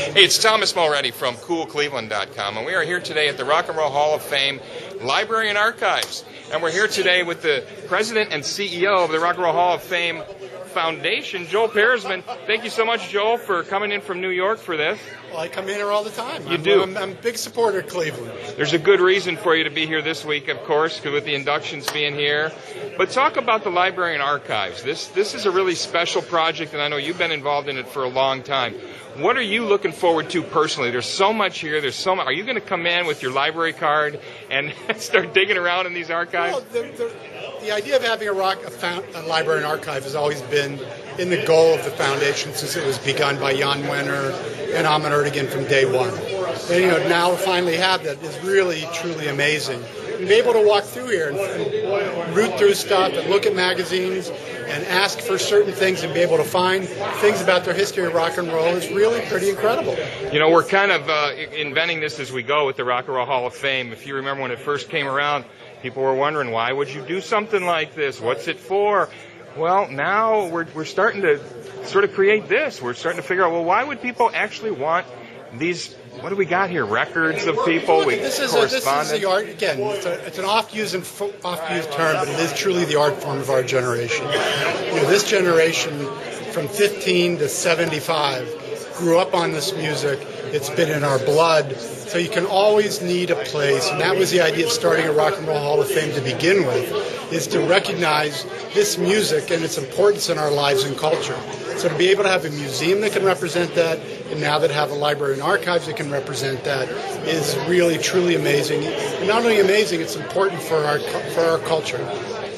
Hey, it's Thomas Mulready from CoolCleveland.com, and we are here today at the Rock and Roll Hall of Fame Library and Archives. And we're here today with the President and CEO of the Rock and Roll Hall of Fame Foundation, Joel Peresman. Thank you so much, Joel, for coming in from New York for this. Well, I come in here all the time. You do? I'm a big supporter of Cleveland. There's a good reason for you to be here this week, of course, with the inductions being here. But talk about the Library and Archives. This is a really special project, and I know you've been involved in it for a long time. What are you looking forward to personally? There's so much here. There's so much. Are you going to come in with your library card and start digging around in these archives? Well, the idea of having a library and archive has always been in the goal of the foundation since it was begun by Jan Wenner and Ahmet Ertegun from day one. And now to finally have that is really, truly amazing. And be able to walk through here and root through stuff and look at magazines and ask for certain things and be able to find things about their history of rock and roll is really pretty incredible. You know, we're kind of inventing this as we go with the Rock and Roll Hall of Fame. If you remember when it first came around, people were wondering, why would you do something like this? What's it for? Well, now we're starting to sort of create this. We're starting to figure out, well, why would people actually want these? What do we got here? Records of people? This is the art. Again, it's an oft-used term, but it is truly the art form of our generation. This generation, from 15 to 75, grew up on this music. It's been in our blood. So you can always need a place, and that was the idea of starting a Rock and Roll Hall of Fame to begin with, is to recognize this music and its importance in our lives and culture. So to be able to have a museum that can represent that, and now that have a library and archives that can represent that, is really, truly amazing. And not only amazing, it's important for our culture.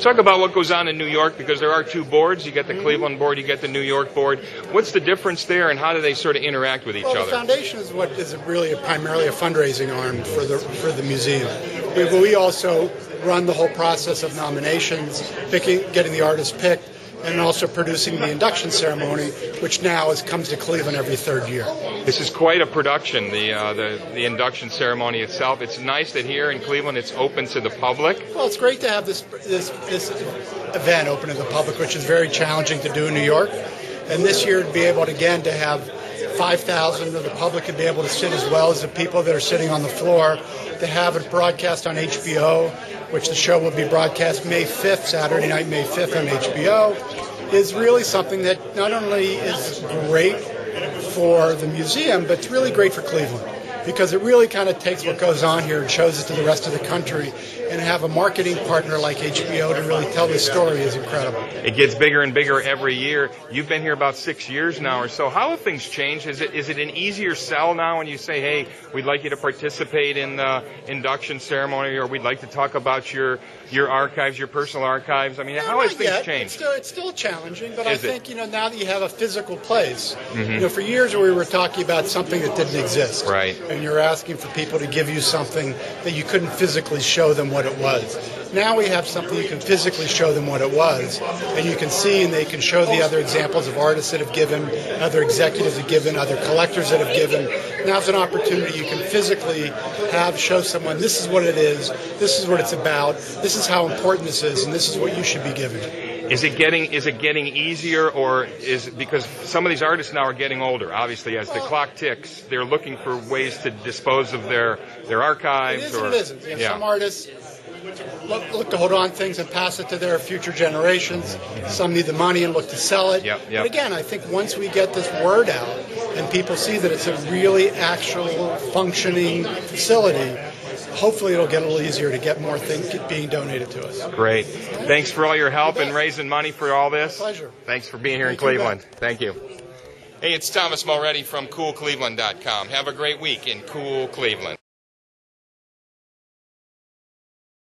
Talk about what goes on in New York, because there are two boards. You get the Cleveland board, you get the New York board. What's the difference there, and how do they sort of interact with each other? The foundation is what is really primarily a fundraising arm for the museum. We also run the whole process of nominations, getting the artists picked, and also producing the induction ceremony, which now comes to Cleveland every third year. This is quite a production, the induction ceremony itself. It's nice that here in Cleveland it's open to the public. Well, it's great to have this event open to the public, which is very challenging to do in New York. And this year to be able to, again, to have 5,000 of the public to be able to sit as well as the people that are sitting on the floor, to have it broadcast on HBO, which the show will be broadcast May 5th, Saturday night, May 5th on HBO, is really something that not only is great for the museum, but it's really great for Cleveland, because it really kind of takes what goes on here and shows it to the rest of the country, and have a marketing partner like HBO to really tell the story is incredible. It gets bigger and bigger every year. You've been here about 6 years now or so. How have things changed? Is it an easier sell now when you say, hey, we'd like you to participate in the induction ceremony, or we'd like to talk about your archives, your personal archives? I mean, how has things changed? It's still challenging, but I think now that you have a physical place, for years we were talking about something that didn't exist. Right. And you're asking for people to give you something that you couldn't physically show them what it was. Now we have something you can physically show them what it was, and you can see, and they can show the other examples of artists that have given, other executives that have given, other collectors that have given. Now's an opportunity you can physically show someone, this is what it is, this is what it's about, this is how important this is, and this is what you should be giving. Is it getting easier, or because some of these artists now are getting older? Obviously, as the clock ticks, they're looking for ways to dispose of their archives. It is and it isn't. Some artists look to hold on things and pass it to their future generations. Some need the money and look to sell it. But again, I think once we get this word out and people see that it's a really actual functioning facility, hopefully it'll get a little easier to get more things being donated to us. Great. Thanks for all your help in raising money for all this. My pleasure. Thanks for being here in Cleveland. Thank you. Hey, it's Thomas Mulready from CoolCleveland.com. Have a great week in Cool Cleveland.